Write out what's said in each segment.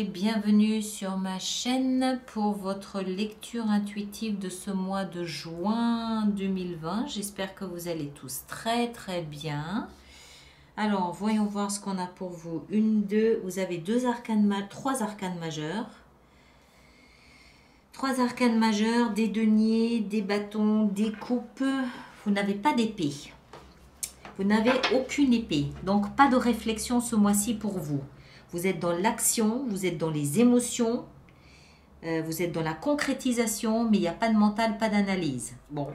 et bienvenue sur ma chaîne pour votre lecture intuitive de ce mois de juin 2020. J'espère que vous allez tous très bien. Alors, voyons voir ce qu'on a pour vous. Vous avez trois arcanes majeurs. Trois arcanes majeurs, des deniers, des bâtons, des coupes. Vous n'avez pas d'épée. Vous n'avez aucune épée. Donc, pas de réflexion ce mois-ci pour vous. Vous êtes dans l'action, vous êtes dans les émotions, vous êtes dans la concrétisation, mais il n'y a pas de mental, pas d'analyse. Bon,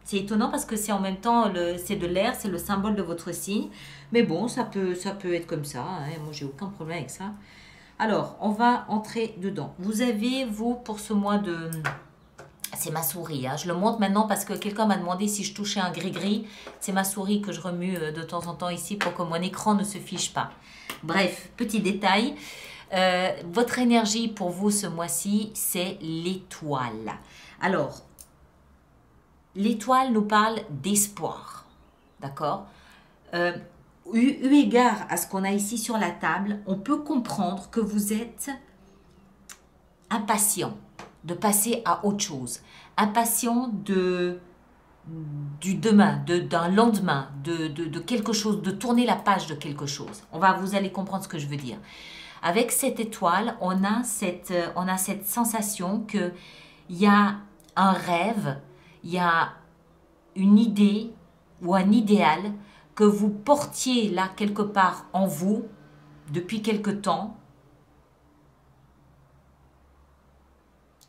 c'est étonnant parce que c'est en même temps, c'est de l'air, c'est le symbole de votre signe. Mais bon, ça peut être comme ça. Hein. Moi, j'ai aucun problème avec ça. Alors, on va entrer dedans. Vous avez, vous, pour ce mois de... C'est ma souris, hein. Je le montre maintenant parce que quelqu'un m'a demandé si je touchais un gris-gris. C'est ma souris que je remue de temps en temps ici pour que mon écran ne se fiche pas. Bref, petit détail. Votre énergie pour vous ce mois-ci, c'est l'étoile. Alors, l'étoile nous parle d'espoir. D'accord ? Eu égard à ce qu'on a ici sur la table, on peut comprendre que vous êtes impatient de passer à autre chose, impatient du demain, d'un lendemain, de quelque chose, de tourner la page de quelque chose. Vous allez comprendre ce que je veux dire. Avec cette étoile, on a cette sensation qu'il y a un rêve, il y a une idée ou un idéal que vous portiez là quelque part en vous depuis quelque temps,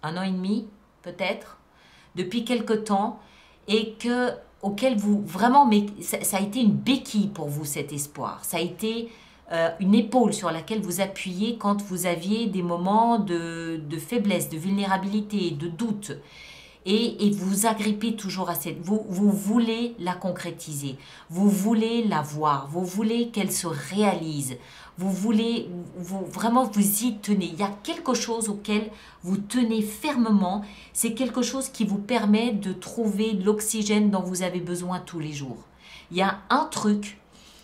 1 an et demi peut-être, depuis quelque temps, et auquel vous, vraiment, mais ça a été une béquille pour vous cet espoir, ça a été une épaule sur laquelle vous appuyez quand vous aviez des moments de faiblesse, de vulnérabilité, de doute, et vous agrippez toujours à cette... Vous voulez la concrétiser, vous voulez la voir, vous voulez qu'elle se réalise, vous voulez, vraiment vous y tenez. Il y a quelque chose auquel vous tenez fermement, c'est quelque chose qui vous permet de trouver l'oxygène dont vous avez besoin tous les jours. Il y a un truc,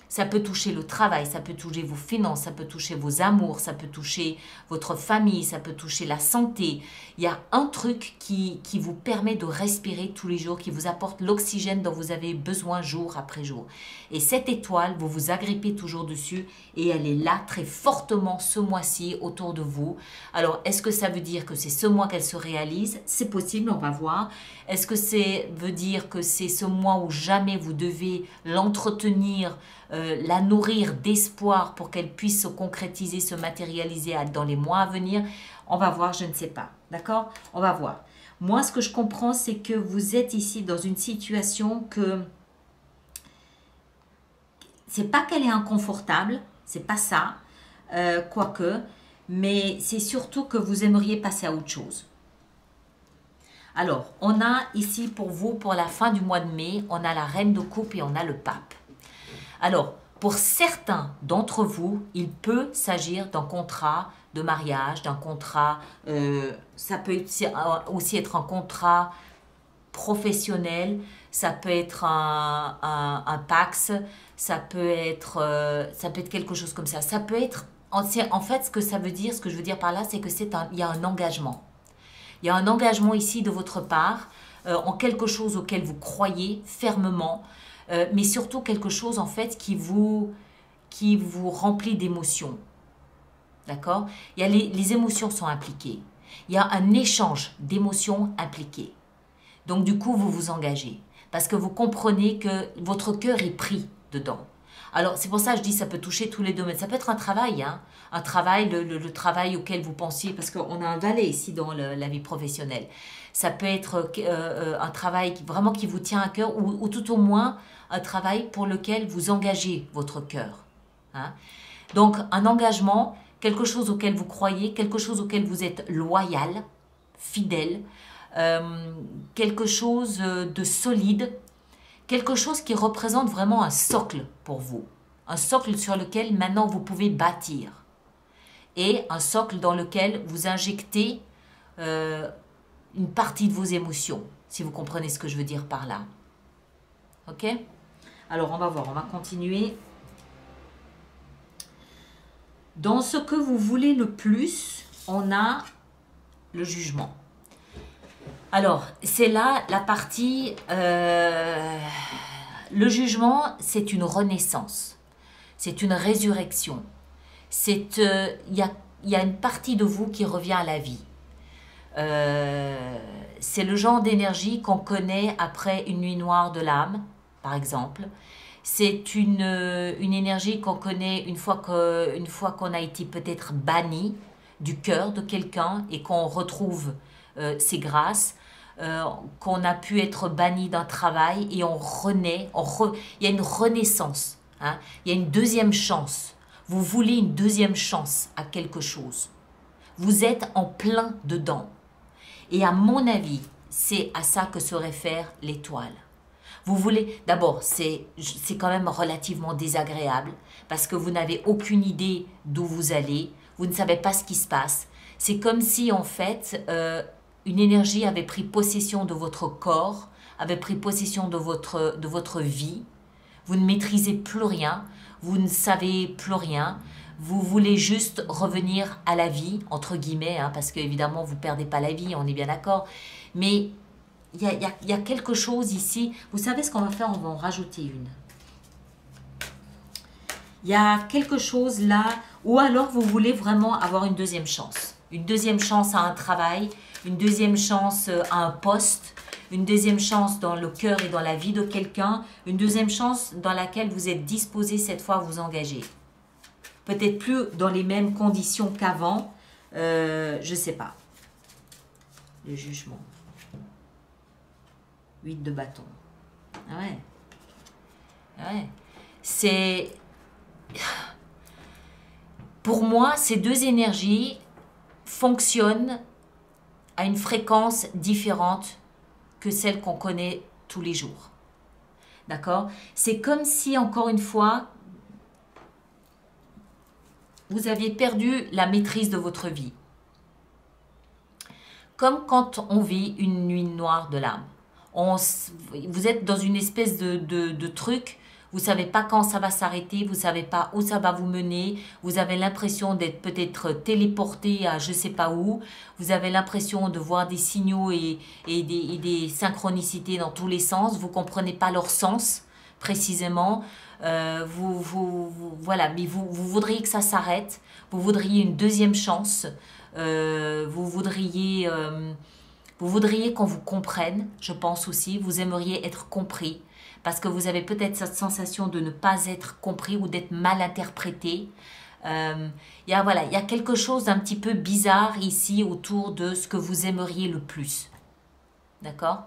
ça peut toucher le travail, ça peut toucher vos finances, ça peut toucher vos amours, ça peut toucher votre famille, ça peut toucher la santé. Il y a un truc qui vous permet de respirer tous les jours, qui vous apporte l'oxygène dont vous avez besoin jour après jour. Et cette étoile, vous vous agrippez toujours dessus et elle est là très fortement ce mois-ci autour de vous. Alors, est-ce que ça veut dire que c'est ce mois qu'elle se réalise? C'est possible, on va voir. Est-ce que ça veut dire que c'est ce mois où jamais vous devez l'entretenir, la nourrir d'espoir pour qu'elle puisse se concrétiser, se matérialiser dans les mois à venir? On va voir, je ne sais pas. D'accord? On va voir. Moi, ce que je comprends, c'est que vous êtes ici dans une situation que... C'est pas qu'elle est inconfortable, c'est pas ça, quoique, mais c'est surtout que vous aimeriez passer à autre chose. Alors, on a ici pour vous, pour la fin du mois de mai, on a la reine de coupe et on a le pape. Alors, pour certains d'entre vous, il peut s'agir d'un contrat de mariage, d'un contrat, ça peut aussi être un contrat professionnel, ça peut être un Pacs, ça peut être quelque chose comme ça. Ça peut être, en fait, ce que ça veut dire, ce que je veux dire par là, c'est que il y a un engagement. Il y a un engagement ici de votre part en quelque chose auquel vous croyez fermement, mais surtout quelque chose en fait qui vous remplit d'émotions. D'accord? Il y a les émotions sont impliquées. Il y a un échange d'émotions impliquées. Donc du coup, vous vous engagez parce que vous comprenez que votre cœur est pris dedans. Alors, c'est pour ça que je dis ça peut toucher tous les domaines. Ça peut être un travail, hein, un travail, le travail auquel vous pensiez, parce qu'on a un valet ici dans la vie professionnelle. Ça peut être un travail vraiment qui vous tient à cœur, ou tout au moins un travail pour lequel vous engagez votre cœur. Hein. Donc, un engagement, quelque chose auquel vous croyez, quelque chose auquel vous êtes loyal, fidèle, quelque chose de solide, quelque chose qui représente vraiment un socle pour vous. Un socle sur lequel maintenant vous pouvez bâtir. Et un socle dans lequel vous injectez une partie de vos émotions, si vous comprenez ce que je veux dire par là. Ok? Alors on va voir, on va continuer. Dans ce que vous voulez le plus, on a le jugement. Alors, c'est là la partie... le jugement, c'est une renaissance. C'est une résurrection. Il y a une partie de vous qui revient à la vie. C'est le genre d'énergie qu'on connaît après une nuit noire de l'âme, par exemple. C'est une énergie qu'on connaît une fois qu'on a été peut-être banni du cœur de quelqu'un et qu'on retrouve ses grâces, qu'on a pu être banni d'un travail et on renaît, il y a une renaissance, hein, il y a une deuxième chance. Vous voulez une deuxième chance à quelque chose. Vous êtes en plein dedans. Et à mon avis, c'est à ça que se réfère l'étoile. Vous voulez, d'abord, c'est quand même relativement désagréable parce que vous n'avez aucune idée d'où vous allez, vous ne savez pas ce qui se passe. C'est comme si en fait, une énergie avait pris possession de votre corps, avait pris possession de votre vie. Vous ne maîtrisez plus rien, vous ne savez plus rien. Vous voulez juste revenir à la vie, entre guillemets, hein, parce qu'évidemment, vous ne perdez pas la vie, on est bien d'accord. Mais il y a quelque chose ici. Vous savez ce qu'on va faire? On va en rajouter une. Il y a quelque chose là, ou alors vous voulez vraiment avoir une deuxième chance. Une deuxième chance à un travail, une deuxième chance à un poste, une deuxième chance dans le cœur et dans la vie de quelqu'un, une deuxième chance dans laquelle vous êtes disposé cette fois à vous engager. Peut-être plus dans les mêmes conditions qu'avant, je ne sais pas. Le jugement. 8 de bâton. Ah ouais. Ah ouais. C'est... Pour moi, ces deux énergies fonctionnent à une fréquence différente que celle qu'on connaît tous les jours. D'accord? C'est comme si, encore une fois, vous aviez perdu la maîtrise de votre vie. Comme quand on vit une nuit noire de l'âme. Vous êtes dans une espèce de truc, vous ne savez pas quand ça va s'arrêter, vous ne savez pas où ça va vous mener, vous avez l'impression d'être peut-être téléporté à je ne sais pas où, vous avez l'impression de voir des signaux et des synchronicités dans tous les sens, vous ne comprenez pas leur sens précisément, voilà, mais vous voudriez que ça s'arrête, vous voudriez une deuxième chance, vous voudriez qu'on vous comprenne, je pense aussi, vous aimeriez être compris, parce que vous avez peut-être cette sensation de ne pas être compris ou d'être mal interprété. Il y a quelque chose d'un petit peu bizarre ici autour de ce que vous aimeriez le plus. D'accord ?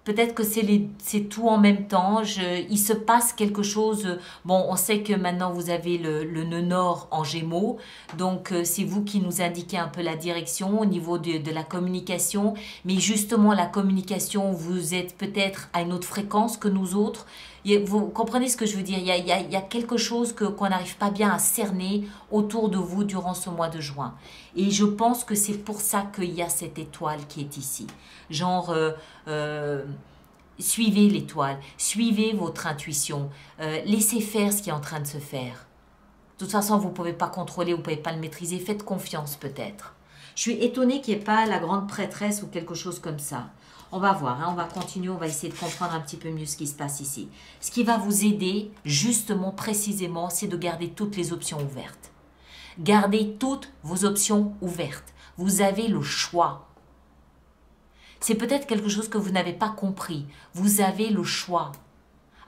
Peut-être que c'est tout en même temps. Il se passe quelque chose. Bon, on sait que maintenant vous avez le nœud nord en Gémeaux. Donc, c'est vous qui nous indiquez un peu la direction au niveau de la communication. Mais justement, la communication, vous êtes peut-être à une autre fréquence que nous autres. Vous comprenez ce que je veux dire? Il y a quelque chose qu'on n'arrive pas bien à cerner autour de vous durant ce mois de juin. Et je pense que c'est pour ça qu'il y a cette étoile qui est ici. Genre, suivez l'étoile, suivez votre intuition, laissez faire ce qui est en train de se faire. De toute façon, vous ne pouvez pas contrôler, vous ne pouvez pas le maîtriser, faites confiance peut-être. Je suis étonnée qu'il n'y ait pas la grande prêtresse ou quelque chose comme ça. On va voir, hein, on va continuer, on va essayer de comprendre un petit peu mieux ce qui se passe ici. Ce qui va vous aider, justement, précisément, c'est de garder toutes les options ouvertes. Gardez toutes vos options ouvertes. Vous avez le choix. C'est peut-être quelque chose que vous n'avez pas compris. Vous avez le choix.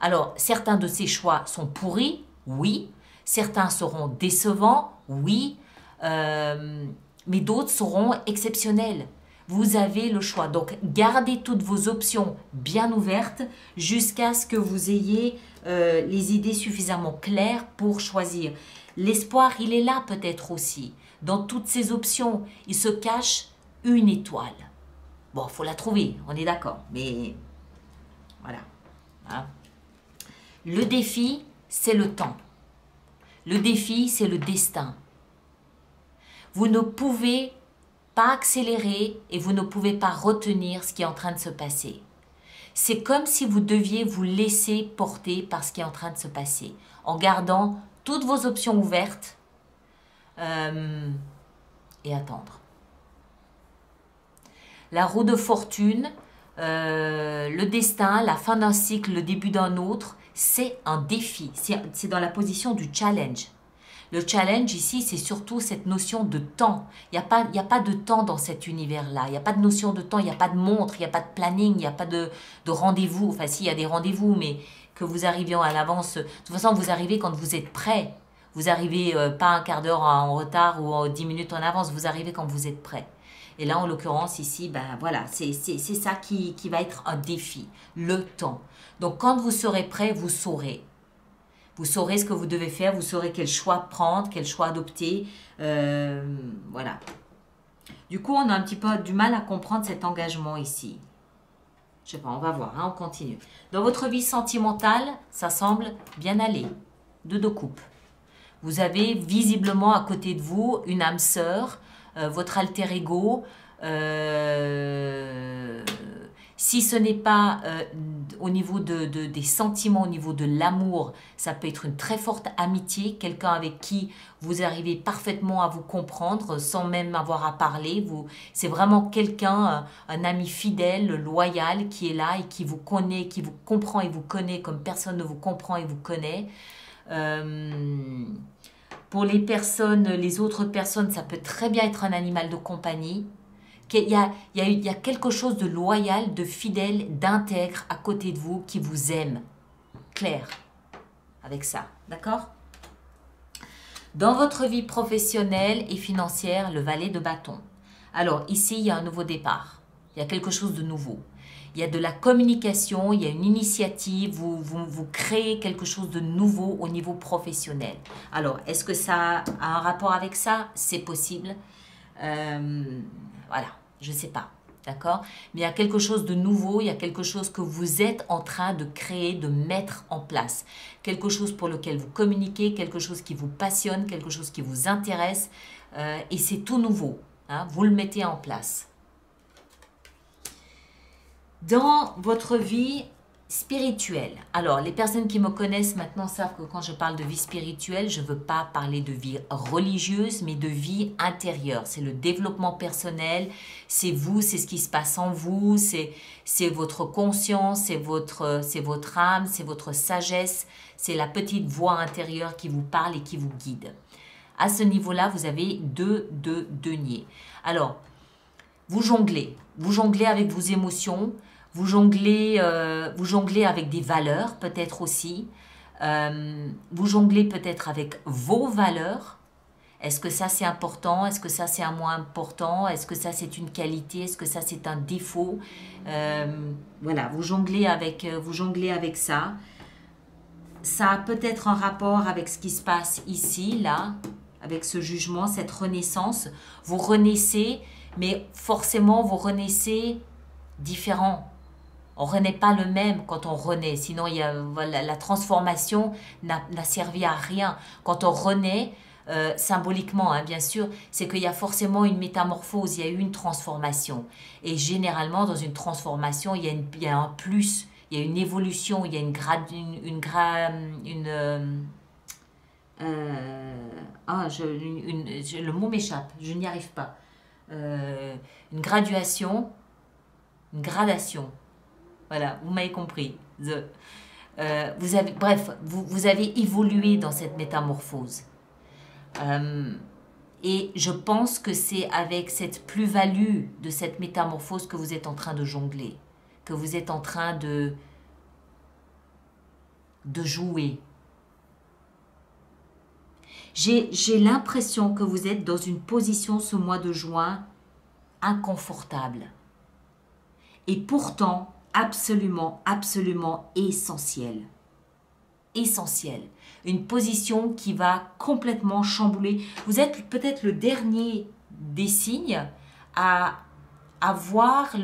Alors, certains de ces choix sont pourris, oui. Certains seront décevants, oui. Mais d'autres seront exceptionnels. Vous avez le choix. Donc, gardez toutes vos options bien ouvertes jusqu'à ce que vous ayez les idées suffisamment claires pour choisir. L'espoir, il est là peut-être aussi. Dans toutes ces options, il se cache une étoile. Bon, il faut la trouver, on est d'accord. Mais voilà. Hein. Le défi, c'est le temps. Le défi, c'est le destin. Vous ne pouvez pas accélérer et vous ne pouvez pas retenir ce qui est en train de se passer. C'est comme si vous deviez vous laisser porter par ce qui est en train de se passer, en gardant toutes vos options ouvertes et attendre. La roue de fortune, le destin, la fin d'un cycle, le début d'un autre, c'est un défi. C'est dans la position du challenge. Le challenge ici, c'est surtout cette notion de temps. Il n'y a pas de temps dans cet univers-là. Il n'y a pas de notion de temps, il n'y a pas de montre, il n'y a pas de planning, il n'y a pas de rendez-vous. Enfin, si, il y a des rendez-vous, mais que vous arriviez à l'avance. De toute façon, vous arrivez quand vous êtes prêt. Vous arrivez pas un quart d'heure en retard ou 10 minutes en avance. Vous arrivez quand vous êtes prêt. Et là, en l'occurrence, ici, ben voilà, c'est ça qui va être un défi, le temps. Donc, quand vous serez prêt, vous saurez. Vous saurez ce que vous devez faire, vous saurez quel choix prendre, quel choix adopter. Voilà. Du coup, on a un petit peu du mal à comprendre cet engagement ici. Je sais pas, on va voir, hein, on continue. Dans votre vie sentimentale, ça semble bien aller. Deux coupes. Vous avez visiblement à côté de vous une âme sœur, votre alter ego. Si ce n'est pas au niveau des sentiments, au niveau de l'amour, ça peut être une très forte amitié, quelqu'un avec qui vous arrivez parfaitement à vous comprendre sans même avoir à parler. C'est vraiment quelqu'un, un ami fidèle, loyal, qui est là et qui vous connaît, qui vous comprend et vous connaît comme personne ne vous comprend et vous connaît. Pour les autres personnes, ça peut très bien être un animal de compagnie. Il y a quelque chose de loyal, de fidèle, d'intègre à côté de vous qui vous aime. Clair avec ça, d'accord? Dans votre vie professionnelle et financière, le valet de bâton. Alors ici, il y a un nouveau départ. Il y a quelque chose de nouveau. Il y a de la communication, il y a une initiative, vous créez quelque chose de nouveau au niveau professionnel. Alors, est-ce que ça a un rapport avec ça? C'est possible. Voilà, je ne sais pas, d'accord? Mais il y a quelque chose de nouveau, il y a quelque chose que vous êtes en train de créer, de mettre en place. Quelque chose pour lequel vous communiquez, quelque chose qui vous passionne, quelque chose qui vous intéresse. Et c'est tout nouveau, hein, vous le mettez en place. Dans votre vie spirituelle, alors les personnes qui me connaissent maintenant savent que quand je parle de vie spirituelle, je ne veux pas parler de vie religieuse, mais de vie intérieure. C'est le développement personnel, c'est vous, c'est ce qui se passe en vous, c'est votre conscience, c'est votre âme, c'est votre sagesse, c'est la petite voix intérieure qui vous parle et qui vous guide. À ce niveau-là, vous avez deux deniers. Alors, vous jonglez avec vos émotions, vous jonglez avec des valeurs peut-être aussi, vous jonglez peut-être avec vos valeurs. Est-ce que ça c'est important? Est-ce que ça c'est un moins important? Est-ce que ça c'est une qualité? Est-ce que ça c'est un défaut? Voilà, vous jonglez avec ça. Ça a peut-être un rapport avec ce qui se passe ici, là, avec ce jugement, cette renaissance. Vous renaissez, mais forcément vous renaissez différent. On ne renaît pas le même quand on renaît, sinon voilà, la transformation n'a servi à rien. Quand on renaît, symboliquement, hein, bien sûr, c'est qu'il y a forcément une métamorphose, il y a eu une transformation. Et généralement, dans une transformation, il y a un plus, il y a une évolution, il y a le mot m'échappe, je n'y arrive pas. Une graduation, une gradation. Voilà, vous m'avez compris. Vous avez évolué dans cette métamorphose. Et je pense que c'est avec cette plus-value de cette métamorphose que vous êtes en train de jongler, que vous êtes en train de jouer. J'ai l'impression que vous êtes dans une position ce mois de juin inconfortable. Et pourtant, absolument, absolument essentielle. Essentielle. Une position qui va complètement chambouler. Vous êtes peut-être le dernier des signes à voir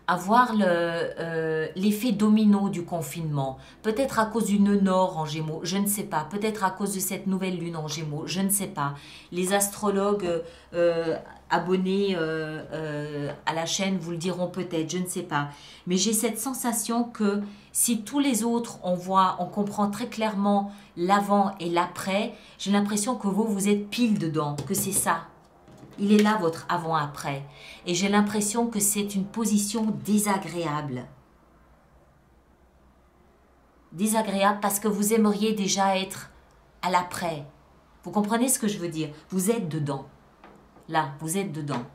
avoir l'effet domino du confinement. Peut-être à cause du nœud nord en Gémeaux, je ne sais pas. Peut-être à cause de cette nouvelle lune en Gémeaux, je ne sais pas. Les astrologues abonnés à la chaîne vous le diront peut-être, je ne sais pas. Mais j'ai cette sensation que si tous les autres, on comprend très clairement l'avant et l'après, j'ai l'impression que vous êtes pile dedans, que c'est ça. Il est là votre avant-après. Et j'ai l'impression que c'est une position désagréable. Désagréable parce que vous aimeriez déjà être à l'après. Vous comprenez ce que je veux dire? Vous êtes dedans. Là, vous êtes dedans.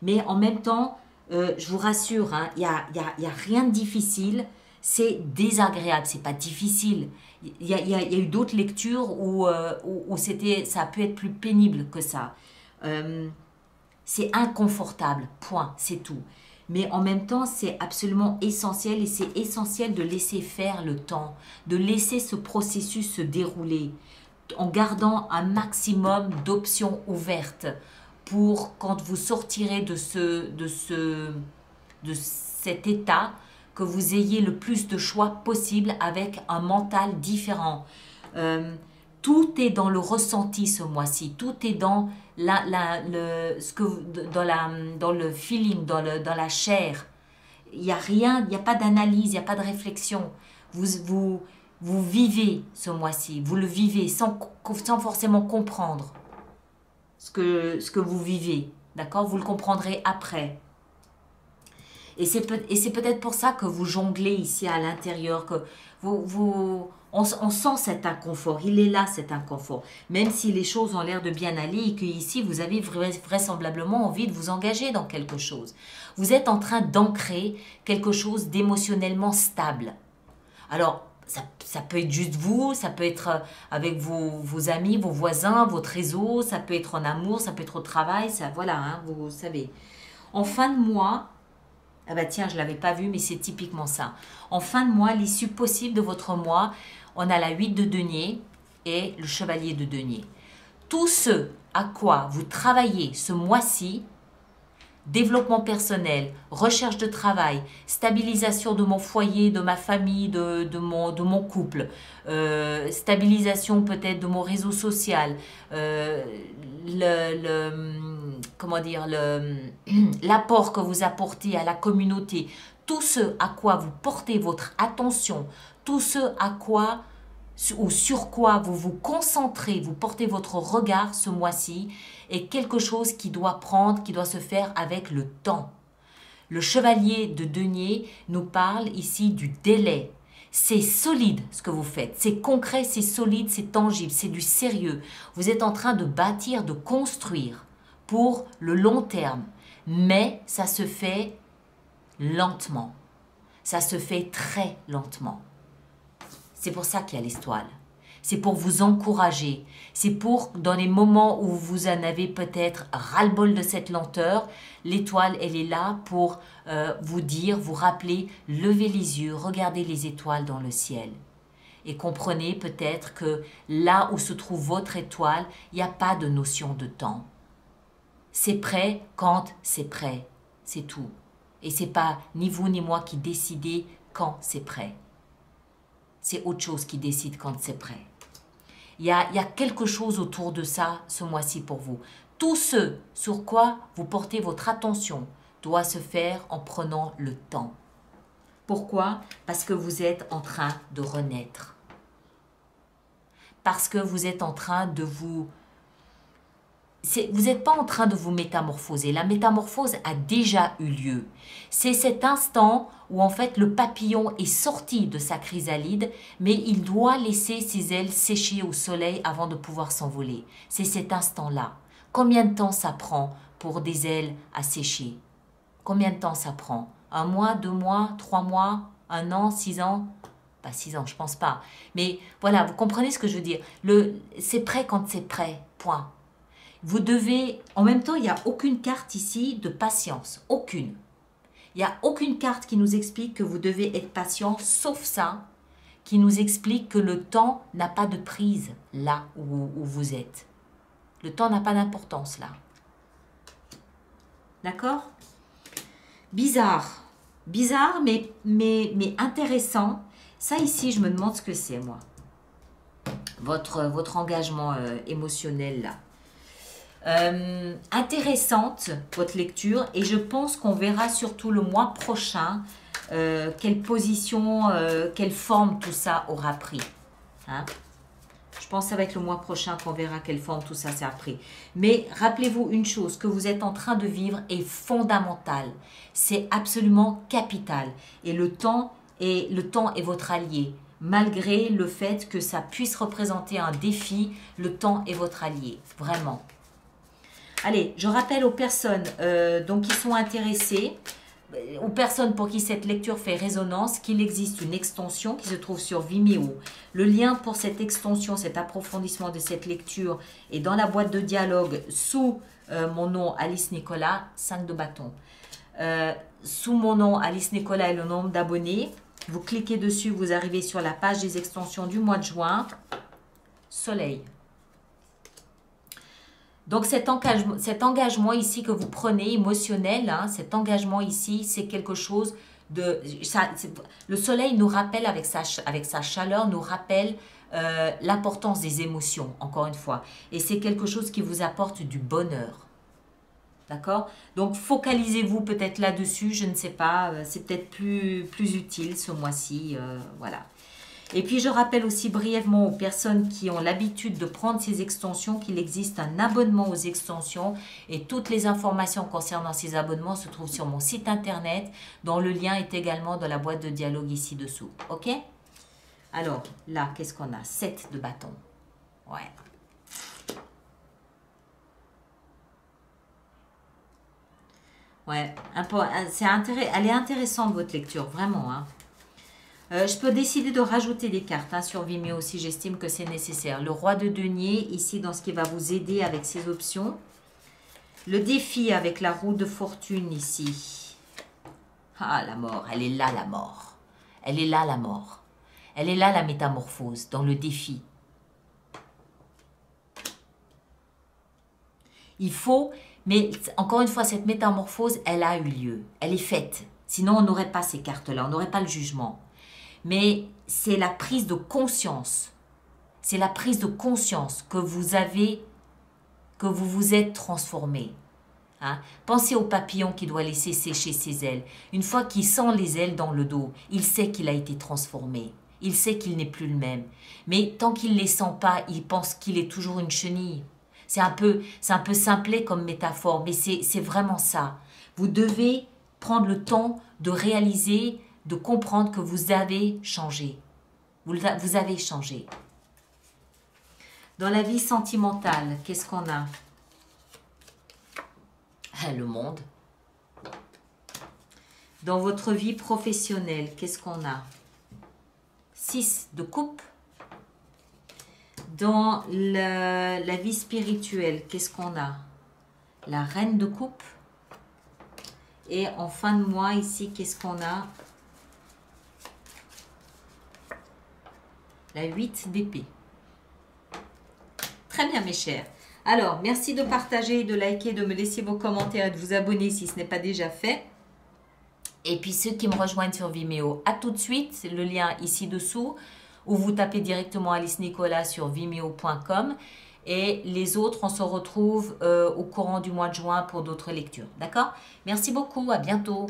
Mais en même temps, je vous rassure, hein, il y a rien de difficile. C'est désagréable, c'est pas difficile. Il y a eu d'autres lectures où ça a pu être plus pénible que ça. C'est inconfortable, point, c'est tout. Mais en même temps, c'est absolument essentiel et c'est essentiel de laisser faire le temps, de laisser ce processus se dérouler en gardant un maximum d'options ouvertes pour quand vous sortirez de cet état, que vous ayez le plus de choix possible avec un mental différent. Tout est dans le ressenti ce mois-ci, tout est dans dans le feeling, dans la chair. Il n'y a rien, il n'y a pas d'analyse, il n'y a pas de réflexion. Vous vivez ce mois-ci, vous le vivez sans forcément comprendre ce que vous vivez. D'accord? Vous le comprendrez après. Et c'est peut-être pour ça que vous jonglez ici à l'intérieur, que on sent cet inconfort. Il est là, cet inconfort. Même si les choses ont l'air de bien aller et qu'ici, vous avez vraisemblablement envie de vous engager dans quelque chose. Vous êtes en train d'ancrer quelque chose d'émotionnellement stable. Alors, ça peut être juste vous, ça peut être avec vos amis, vos voisins, votre réseau, ça peut être en amour, ça peut être au travail, ça, voilà, hein, vous savez. En fin de mois, ah bah tiens, je ne l'avais pas vu, mais c'est typiquement ça. En fin de mois, l'issue possible de votre mois, on a la 8 de denier et le chevalier de denier. Tout ce à quoi vous travaillez ce mois-ci, développement personnel, recherche de travail, stabilisation de mon foyer, de ma famille, de mon couple, stabilisation peut-être de mon réseau social, comment dire, l'apport que vous apportez à la communauté, tout ce à quoi vous portez votre attention, tout ce à quoi ou sur quoi vous vous concentrez, vous portez votre regard ce mois-ci, est quelque chose qui doit se faire avec le temps. Le chevalier de denier nous parle ici du délai. C'est solide ce que vous faites, c'est concret, c'est solide, c'est tangible, c'est du sérieux. Vous êtes en train de bâtir, de construire pour le long terme, mais ça se fait lentement. Ça se fait très lentement. C'est pour ça qu'il y a l'estoile. C'est pour vous encourager. C'est pour, dans les moments où vous en avez peut-être ras-le-bol de cette lenteur, l'étoile, elle est là pour vous dire, vous rappeler, levez les yeux, regardez les étoiles dans le ciel. Et comprenez peut-être que là où se trouve votre étoile, il n'y a pas de notion de temps. C'est prêt quand c'est prêt. C'est tout. Et c'est pas ni vous ni moi qui décidez quand c'est prêt. C'est autre chose qui décide quand c'est prêt. Il y a quelque chose autour de ça ce mois-ci pour vous. Tout ce sur quoi vous portez votre attention doit se faire en prenant le temps. Pourquoi? Parce que vous êtes en train de renaître. Parce que vous êtes en train de vous n'êtes pas en train de vous métamorphoser. La métamorphose a déjà eu lieu. C'est cet instant où en fait le papillon est sorti de sa chrysalide, mais il doit laisser ses ailes sécher au soleil avant de pouvoir s'envoler. C'est cet instant-là. Combien de temps ça prend pour des ailes à sécher? Combien de temps ça prend? 1 mois, 2 mois, 3 mois, 1 an, 6 ans? Pas 6 ans, je pense pas. Mais voilà, vous comprenez ce que je veux dire. C'est prêt quand c'est prêt, point. Vous devez, en même temps, il n'y a aucune carte ici de patience, aucune. Il n'y a aucune carte qui nous explique que vous devez être patient, sauf ça, qui nous explique que le temps n'a pas de prise là où vous êtes. Le temps n'a pas d'importance là. D'accord? Bizarre. Bizarre, mais intéressant. Ça ici, je me demande ce que c'est, moi. Votre engagement émotionnel, là. Intéressante, votre lecture. Et je pense qu'on verra surtout le mois prochain quelle position, quelle forme tout ça aura pris. Hein? Je pense que ça va être le mois prochain qu'on verra quelle forme tout ça a pris. Mais rappelez-vous une chose, que vous êtes en train de vivre est fondamental. C'est absolument capital. Et le temps est votre allié. Malgré le fait que ça puisse représenter un défi, le temps est votre allié. Vraiment. Allez, je rappelle aux personnes donc qui sont intéressées, aux personnes pour qui cette lecture fait résonance, qu'il existe une extension qui se trouve sur Vimeo. Le lien pour cette extension, cet approfondissement de cette lecture est dans la boîte de dialogue sous mon nom Alice Nicolas, 5 de bâton. Sous mon nom Alice Nicolas et le nombre d'abonnés, vous cliquez dessus, vous arrivez sur la page des extensions du mois de juin. Soleil. Donc cet engagement ici que vous prenez, émotionnel, hein, cet engagement ici, c'est quelque chose de... le soleil nous rappelle, avec sa chaleur, nous rappelle l'importance des émotions, encore une fois. Et c'est quelque chose qui vous apporte du bonheur. D'accord? Donc focalisez-vous peut-être là-dessus, je ne sais pas, c'est peut-être plus utile ce mois-ci, voilà. Et puis, je rappelle aussi brièvement aux personnes qui ont l'habitude de prendre ces extensions qu'il existe un abonnement aux extensions et toutes les informations concernant ces abonnements se trouvent sur mon site internet dont le lien est également dans la boîte de dialogue ici dessous. Ok? Alors, là, qu'est-ce qu'on a? 7 de bâton. Ouais. Ouais, elle est intéressante votre lecture, vraiment, hein. Je peux décider de rajouter des cartes hein, sur Vimeo si j'estime que c'est nécessaire. Le roi de denier, ici, dans ce qui va vous aider avec ces options. Le défi avec la roue de fortune, ici. Ah, la mort, elle est là, la mort. Elle est là, la mort. Elle est là, la métamorphose, dans le défi. Il faut, mais encore une fois, cette métamorphose, elle a eu lieu. Elle est faite. Sinon, on n'aurait pas ces cartes-là, on n'aurait pas le jugement. Mais c'est la prise de conscience. C'est la prise de conscience que vous vous êtes transformé. Hein? Pensez au papillon qui doit laisser sécher ses ailes. Une fois qu'il sent les ailes dans le dos, il sait qu'il a été transformé. Il sait qu'il n'est plus le même. Mais tant qu'il ne les sent pas, il pense qu'il est toujours une chenille. C'est un peu simplé comme métaphore, mais c'est vraiment ça. Vous devez prendre le temps de réaliser, de comprendre que vous avez changé. Vous avez changé. Dans la vie sentimentale, qu'est-ce qu'on a? Le monde. Dans votre vie professionnelle, qu'est-ce qu'on a? 6 de coupe. Dans la vie spirituelle, qu'est-ce qu'on a? La reine de coupe. Et en fin de mois, ici, qu'est-ce qu'on a? La 8 d'épée. Très bien, mes chers. Alors, merci de partager, de liker, de me laisser vos commentaires et de vous abonner si ce n'est pas déjà fait. Et puis, ceux qui me rejoignent sur Vimeo, à tout de suite. C'est le lien ici dessous. Ou vous tapez directement Alice Nicolas sur vimeo.com. Et les autres, on se retrouve au courant du mois de juin pour d'autres lectures. D'accord? Merci beaucoup, à bientôt.